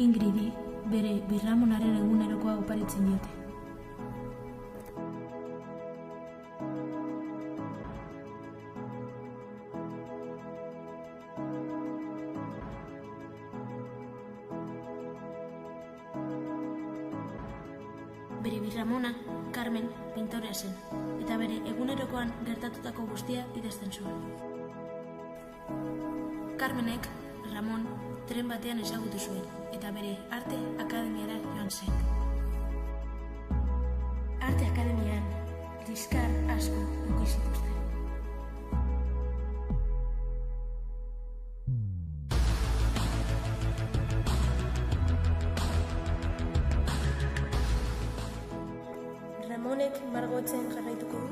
Ingridi bere birramonaren egunerokoa oparitzen diote. Bere birramona, Carmen, pintorea zen, eta bere egunerokoan gertatutako guztia idazten zuen. Carmenek Ramon tren batean ezagutu zuen, eta bere arte akademiara joan zen. Arte akademian liskar asko eduki zituzten. Ramonek margotzen jarraituko du?